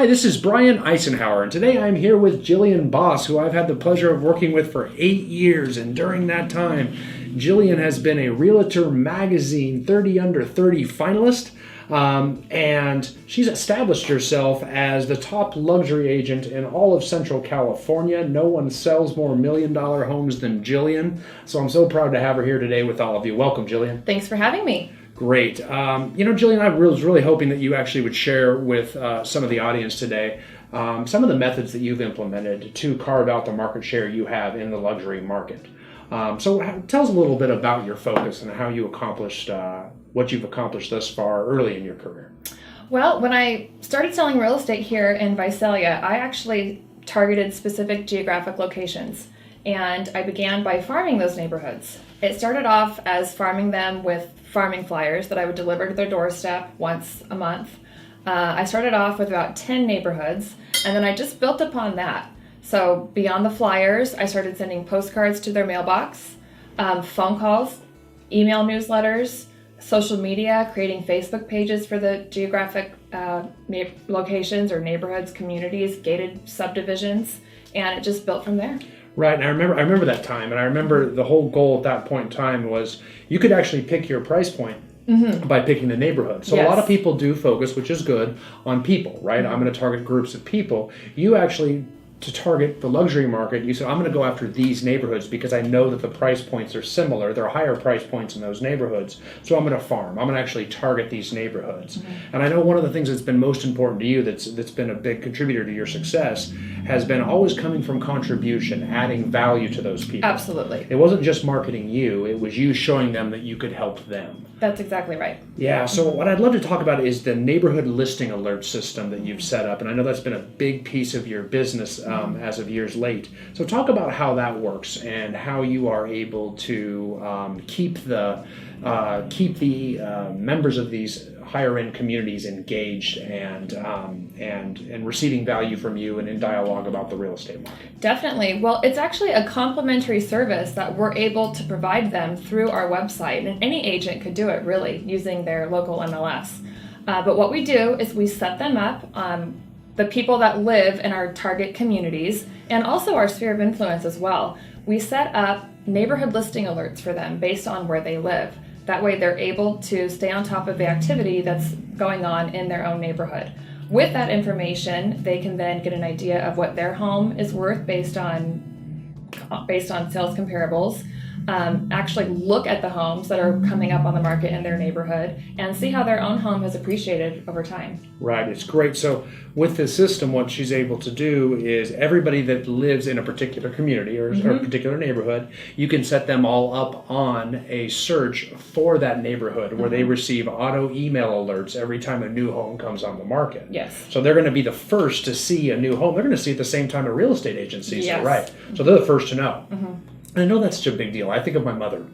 Hi, this is Brian Icenhower, and today I'm here with Jillian Bos, who I've had the pleasure of working with for 8 years, and during that time, Jillian has been a Realtor Magazine 30 Under 30 finalist, and she's established herself as the top luxury agent in all of Central California. No one sells more million-dollar homes than Jillian, so I'm so proud to have her here today with all of you. Welcome, Jillian. Thanks for having me. Great. Jillian, I was really hoping that you actually would share with some of the audience today some of the methods that you've implemented to carve out the market share you have in the luxury market. So tell us a little bit about your focus and how you accomplished what you've accomplished thus far early in your career. Well, when I started selling real estate here in Visalia, I actually targeted specific geographic locations, and I began by farming those neighborhoods. It started off as farming them with farming flyers that I would deliver to their doorstep once a month. I started off with about 10 neighborhoods, and then I just built upon that. So beyond the flyers, I started sending postcards to their mailbox, phone calls, email newsletters, social media, creating Facebook pages for the geographic locations or neighborhoods, communities, gated subdivisions, and it just built from there. Right, and I remember that time, and I remember the whole goal at that point in time was you could actually pick your price point by picking the neighborhood. So yes. A lot of people do focus, which is good, on people, right? I'm going to target groups of people. You actually, to target the luxury market, you said, I'm going to go after these neighborhoods because I know that the price points are similar. There are higher price points in those neighborhoods. So I'm going to farm. I'm going to actually target these neighborhoods. And I know one of the things that's been most important to you that's been a big contributor to your success has been always coming from contribution, adding value to those people. Absolutely. It wasn't just marketing you. It was you showing them that you could help them. That's exactly right. Yeah, so what I'd love to talk about is the neighborhood listing alert system that you've set up. And I know that's been a big piece of your business as of years late. So talk about how that works and how you are able to keep the members of these higher end communities engaged and receiving value from you and in dialogue about the real estate market. Definitely. Well, it's actually a complimentary service that we're able to provide them through our website, and any agent could do it really using their local MLS. But what we do is we set them up, the people that live in our target communities and also our sphere of influence as well. We set up neighborhood listing alerts for them based on where they live. That way they're able to stay on top of the activity that's going on in their own neighborhood. With that information, they can then get an idea of what their home is worth based on sales comparables, actually look at the homes that are coming up on the market in their neighborhood and see how their own home has appreciated over time. Right, it's great. So with this system, what she's able to do is everybody that lives in a particular community or a particular neighborhood, you can set them all up on a search for that neighborhood where they receive auto email alerts every time a new home comes on the market. Yes. So they're going to be the first to see a new home. They're going to see it at the same time a real estate agent sees it, right? So they're the first to know. And I know that's such a big deal. I think of my mother,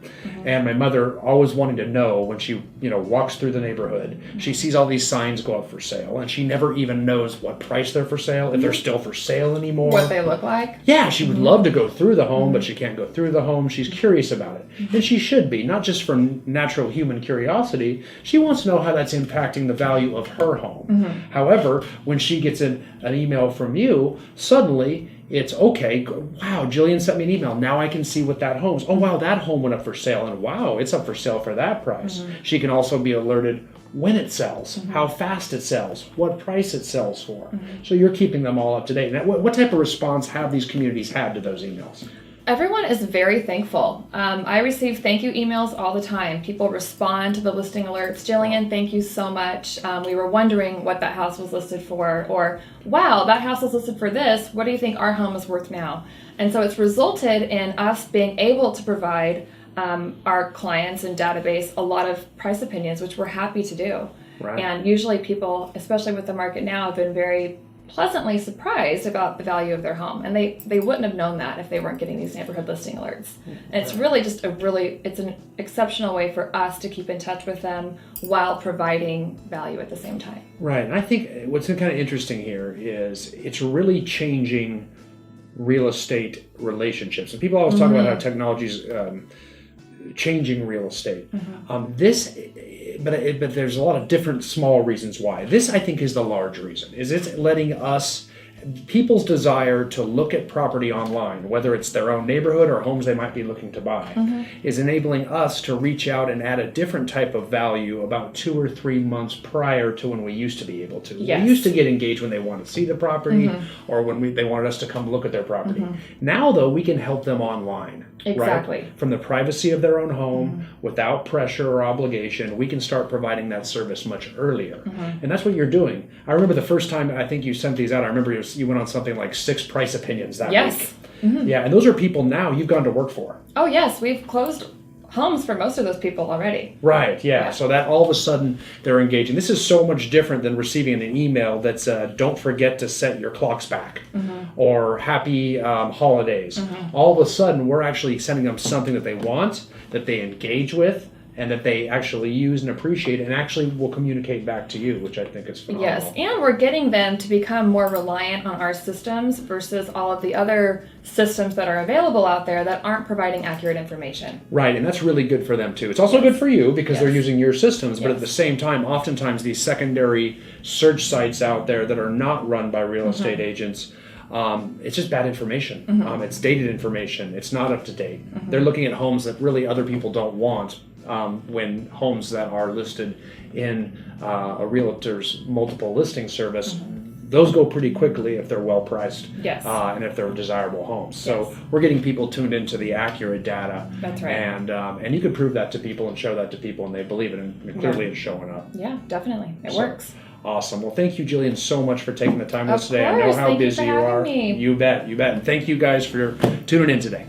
and my mother always wanting to know when she, walks through the neighborhood, she sees all these signs go up for sale, and she never even knows what price they're for sale, if they're still for sale anymore. What they look like? Yeah, she would love to go through the home, but she can't go through the home. She's curious about it, and she should be, not just from natural human curiosity. She wants to know how that's impacting the value of her home. However, when she gets an email from you, suddenly it's okay. Wow, Jillian sent me an email. Now I can see what that home's. Oh, wow, that home went up for sale. And wow, it's up for sale for that price. She can also be alerted when it sells, how fast it sells, what price it sells for. So you're keeping them all up to date. Now, what type of response have these communities had to those emails? Everyone is very thankful. I receive thank you emails all the time. People respond to the listing alerts. Jillian, thank you so much. We were wondering what that house was listed for, or wow, that house is listed for this. What do you think our home is worth now? And so it's resulted in us being able to provide our clients and database a lot of price opinions, which we're happy to do. Right. And usually people, especially with the market now, have been very pleasantly surprised about the value of their home, and they wouldn't have known that if they weren't getting these neighborhood listing alerts. And it's really just it's an exceptional way for us to keep in touch with them while providing value at the same time. Right, and I think what's kind of interesting here is it's really changing real estate relationships. And people always talk about how technology's changing real estate. But there's a lot of different small reasons why. This, I think, is the large reason. Is it's letting us, people's desire to look at property online, whether it's their own neighborhood or homes they might be looking to buy, is enabling us to reach out and add a different type of value about 2 or 3 months prior to when we used to be able to. Yes. We used to get engaged when they wanted to see the property or when they wanted us to come look at their property. Now, though, we can help them online. Exactly. Right? From the privacy of their own home, without pressure or obligation, we can start providing that service much earlier. And that's what you're doing. I remember the first time I think you sent these out, I remember you went on something like 6 price opinions that week. Yeah, and those are people now you've gone to work for. Oh, yes. We've closed homes for most of those people already. Right, yeah. So that all of a sudden they're engaging. This is so much different than receiving an email that's don't forget to set your clocks back or happy holidays. All of a sudden we're actually sending them something that they want, that they engage with, and that they actually use and appreciate and actually will communicate back to you, which I think is phenomenal. Yes, and we're getting them to become more reliant on our systems versus all of the other systems that are available out there that aren't providing accurate information. Right, and that's really good for them too. It's also good for you because they're using your systems, but at the same time, oftentimes these secondary search sites out there that are not run by real estate agents, it's just bad information. It's dated information. It's not up to date. They're looking at homes that really other people don't want. When homes that are listed in a realtor's multiple listing service, those go pretty quickly if they're well priced and if they're desirable homes. So we're getting people tuned into the accurate data. That's right. And you can prove that to people and show that to people and they believe it, and clearly it's showing up. Yeah, definitely. It works. Awesome. Well, thank you, Jillian, so much for taking the time with us today. Of I know course. how Thank you busy for you having are. me. You bet. And thank you guys for tuning in today.